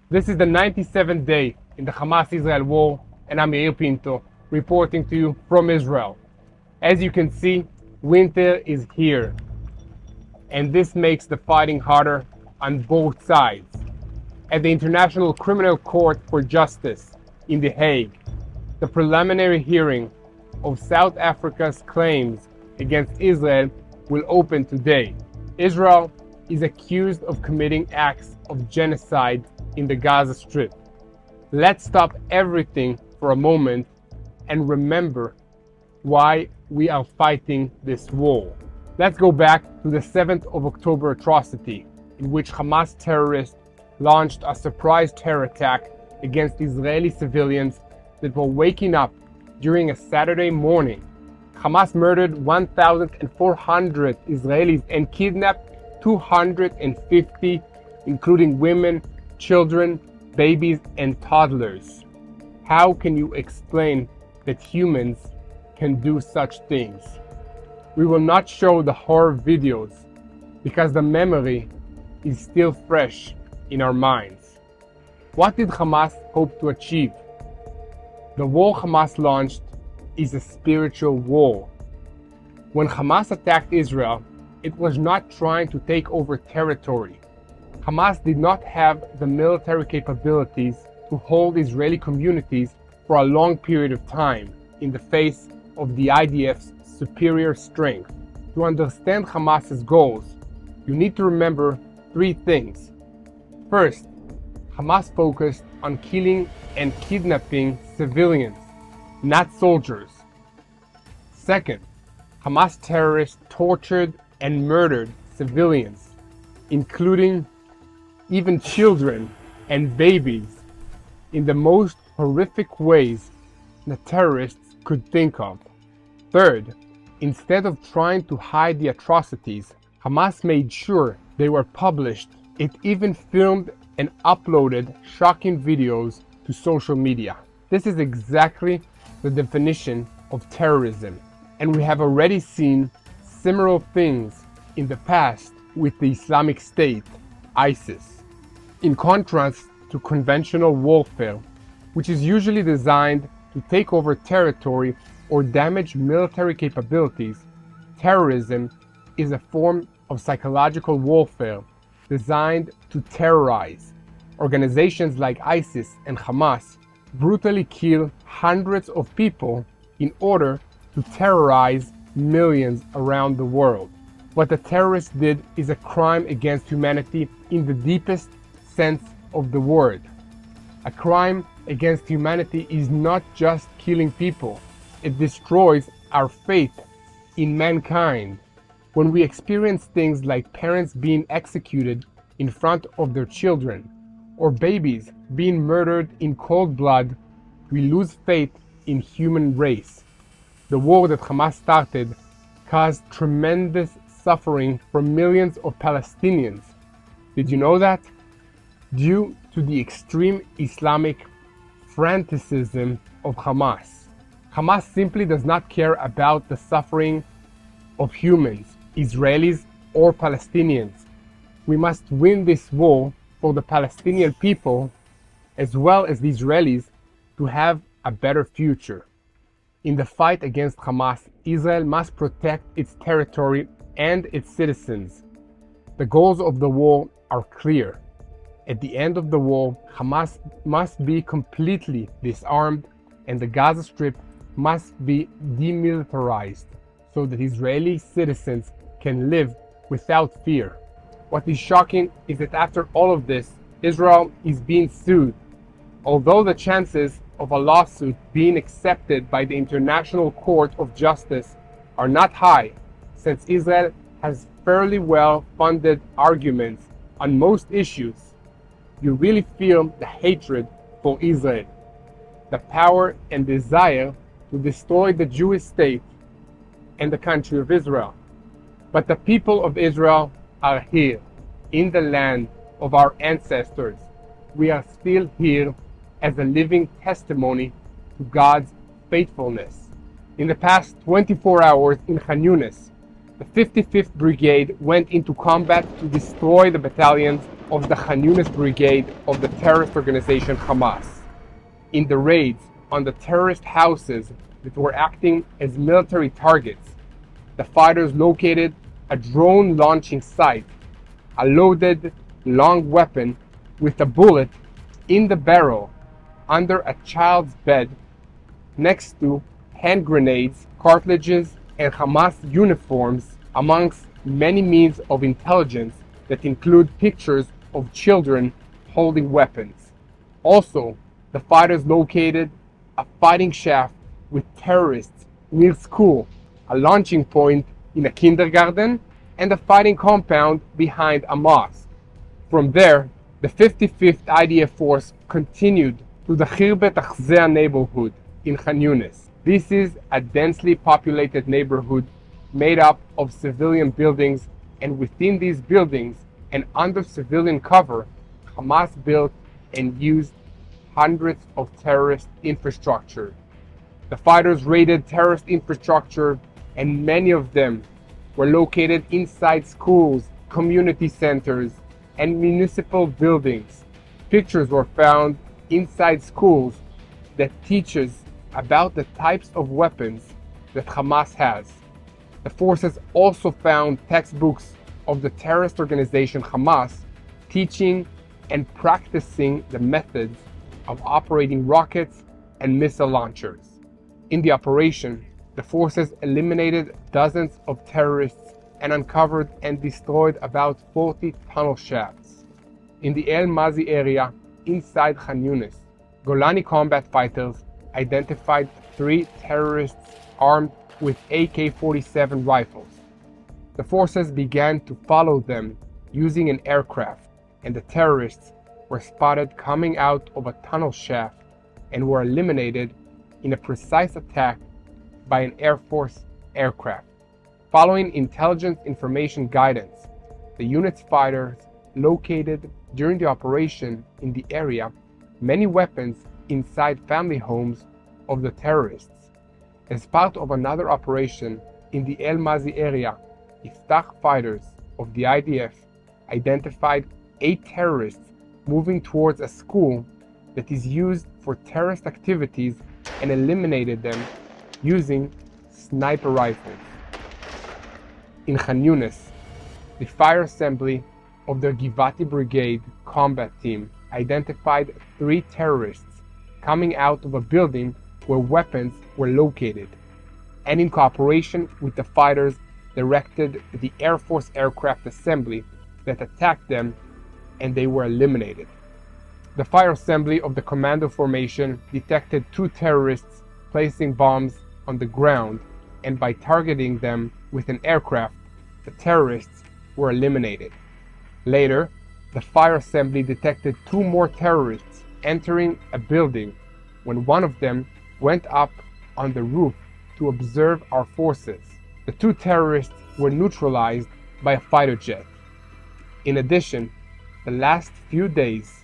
This is the 97th day in the Hamas-Israel war, and I'm Yair Pinto, reporting to you from Israel. As you can see, winter is here, and this makes the fighting harder on both sides. At the International Criminal Court for Justice in The Hague, the preliminary hearing of South Africa's claims against Israel will open today. Israel is accused of committing acts of genocide in the Gaza Strip. Let's stop everything for a moment and remember why we are fighting this war. Let's go back to the 7th of October atrocity, in which Hamas terrorists launched a surprise terror attack against Israeli civilians that were waking up during a Saturday morning. Hamas murdered 1,400 Israelis and kidnapped 250, including women, children, babies, and toddlers. How can you explain that humans can do such things? We will not show the horror videos because the memory is still fresh in our minds. What did Hamas hope to achieve? The war Hamas launched is a spiritual war. When Hamas attacked Israel, it was not trying to take over territory. Hamas did not have the military capabilities to hold Israeli communities for a long period of time in the face of the IDF's superior strength. To understand Hamas's goals, you need to remember three things. First, Hamas focused on killing and kidnapping civilians, not soldiers. Second, Hamas terrorists tortured and murdered civilians, including even children and babies, in the most horrific ways the terrorists could think of. Third, instead of trying to hide the atrocities, Hamas made sure they were published. It even filmed and uploaded shocking videos to social media. This is exactly the definition of terrorism, and we have already seen similar things in the past with the Islamic State, ISIS. In contrast to conventional warfare, which is usually designed to take over territory or damage military capabilities, terrorism is a form of psychological warfare designed to terrorize. Organizations like ISIS and Hamas brutally kill hundreds of people in order to terrorize millions around the world. What the terrorists did is a crime against humanity in the deepest sense of the word. A crime against humanity is not just killing people. It destroys our faith in mankind. When we experience things like parents being executed in front of their children, or babies being murdered in cold blood, we lose faith in human race. The war that Hamas started caused tremendous suffering for millions of Palestinians. Did you know that? Due to the extreme Islamic fanaticism of Hamas. Hamas simply does not care about the suffering of humans, Israelis or Palestinians. We must win this war for the Palestinian people as well as the Israelis to have a better future. In the fight against Hamas, Israel must protect its territory and its citizens. The goals of the war are clear. At the end of the war, Hamas must be completely disarmed and the Gaza Strip must be demilitarized so that Israeli citizens can live without fear. What is shocking is that after all of this, Israel is being sued. Although the chances of a lawsuit being accepted by the International Court of Justice are not high, since Israel has fairly well-funded arguments on most issues, you really feel the hatred for Israel, the power and desire to destroy the Jewish state and the country of Israel. But the people of Israel are here, in the land of our ancestors. We are still here as a living testimony to God's faithfulness. In the past 24 hours in Khan Yunis, the 55th Brigade went into combat to destroy the battalions of the Khan Yunis Brigade of the terrorist organization Hamas. In the raids on the terrorist houses that were acting as military targets, the fighters located a drone launching site, a loaded long weapon with a bullet in the barrel under a child's bed, next to hand grenades, cartridges, and Hamas uniforms, amongst many means of intelligence that include pictures of children holding weapons. Also, the fighters located a fighting shaft with terrorists near school, a launching point in a kindergarten, and a fighting compound behind a mosque. From there, the 55th IDF force continued to the Khirbet Akhzea neighborhood in Khan Yunis. This is a densely populated neighborhood made up of civilian buildings, and within these buildings and under civilian cover, Hamas built and used hundreds of terrorist infrastructure. The fighters raided terrorist infrastructure, and many of them were located inside schools, community centers, and municipal buildings. Pictures were found inside schools that teaches about the types of weapons that Hamas has. The forces also found textbooks of the terrorist organization Hamas teaching and practicing the methods of operating rockets and missile launchers. In the operation, the forces eliminated dozens of terrorists and uncovered and destroyed about 40 tunnel shafts. In the El Mazi area inside Khan Yunis, Golani combat fighters identified 3 terrorists armed with AK-47 rifles. The forces began to follow them using an aircraft, and the terrorists were spotted coming out of a tunnel shaft and were eliminated in a precise attack by an Air Force aircraft. Following intelligence information guidance, the unit's fighters located during the operation in the area many weapons inside family homes of the terrorists. As part of another operation in the El Mazi area, Iftach fighters of the IDF identified 8 terrorists moving towards a school that is used for terrorist activities and eliminated them using sniper rifles. In Khan Yunis, the fire assembly of the Givati Brigade combat team identified 3 terrorists coming out of a building where weapons were located, and in cooperation with the fighters directed the Air Force aircraft assembly that attacked them, and they were eliminated. The fire assembly of the commando formation detected 2 terrorists placing bombs on the ground, and by targeting them with an aircraft, the terrorists were eliminated. Later, the fire assembly detected 2 more terrorists entering a building when one of them went up on the roof to observe our forces. The 2 terrorists were neutralized by a fighter jet. In addition, the last few days,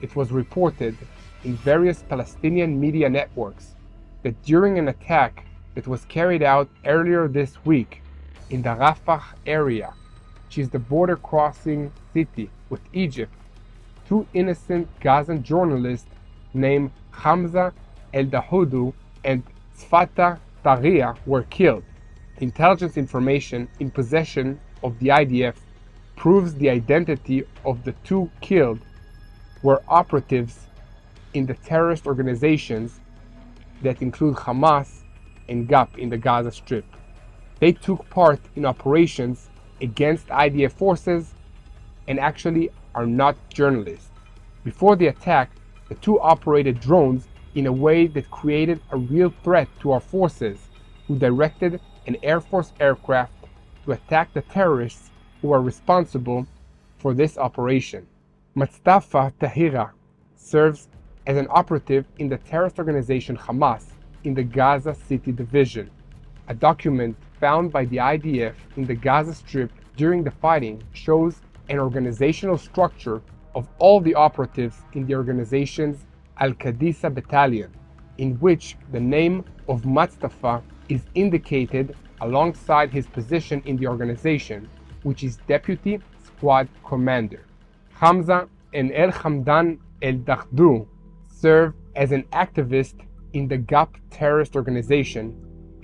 it was reported in various Palestinian media networks that during an attack that was carried out earlier this week in the Rafah area, which is the border crossing city with Egypt, 2 innocent Gazan journalists named Hamza El-Dahudu and Sfata Tariya were killed. Intelligence information in possession of the IDF proves the identity of the 2 killed were operatives in the terrorist organizations that include Hamas and GAP in the Gaza Strip. They took part in operations against IDF forces and actually are not journalists. Before the attack, the 2 operated drones in a way that created a real threat to our forces, who directed an Air Force aircraft to attack the terrorists who are responsible for this operation. Mustafa Tahira serves as an operative in the terrorist organization Hamas in the Gaza City Division. A document found by the IDF in the Gaza Strip during the fighting shows an organizational structure of all the operatives in the organization's Al-Qadisa battalion, in which the name of Mustafa is indicated alongside his position in the organization, which is Deputy Squad Commander. Hamza and El Hamdan El Dakhdu serve as an activist in the GAP terrorist organization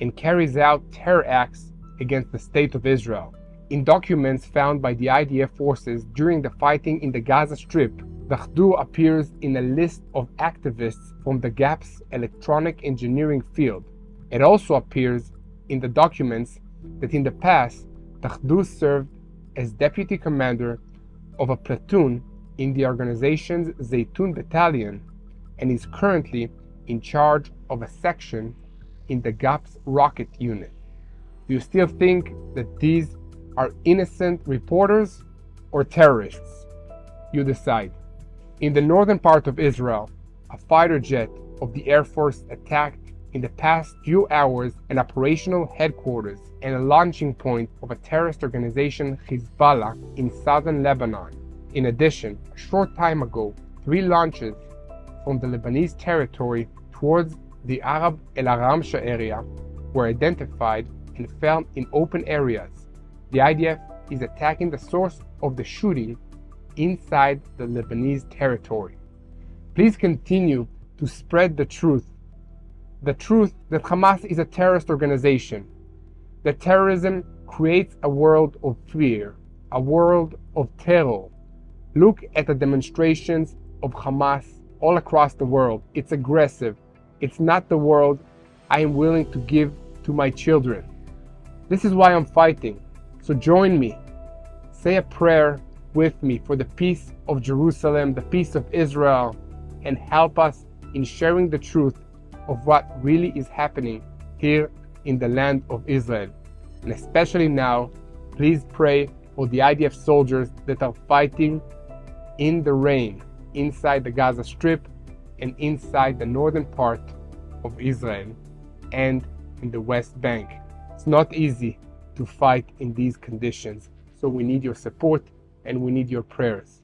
and carries out terror acts against the State of Israel. In documents found by the IDF forces during the fighting in the Gaza Strip, Dakhdu appears in a list of activists from the GAP's electronic engineering field. It also appears in the documents that in the past, Dakhdu served as deputy commander of a platoon in the organization's Zaytun battalion and is currently in charge of a section in the GAP's rocket unit. Do you still think that these are innocent reporters or terrorists? You decide. In the northern part of Israel, a fighter jet of the Air Force attacked in the past few hours an operational headquarters and a launching point of a terrorist organization, Hezbollah, in southern Lebanon. In addition, a short time ago, 3 launches from the Lebanese territory towards the Arab El Aramsha area were identified and fell in open areas. The IDF is attacking the source of the shooting inside the Lebanese territory. Please continue to spread the truth that Hamas is a terrorist organization, that terrorism creates a world of fear, a world of terror. Look at the demonstrations of Hamas all across the world. It's aggressive. It's not the world I am willing to give to my children. This is why I'm fighting. So join me. Say a prayer with me for the peace of Jerusalem, the peace of Israel, and help us in sharing the truth of what really is happening here in the land of Israel. And especially now, please pray for the IDF soldiers that are fighting in the rain inside the Gaza Strip and inside the northern part of Israel and in the West Bank. It's not easy to fight in these conditions, so we need your support and we need your prayers.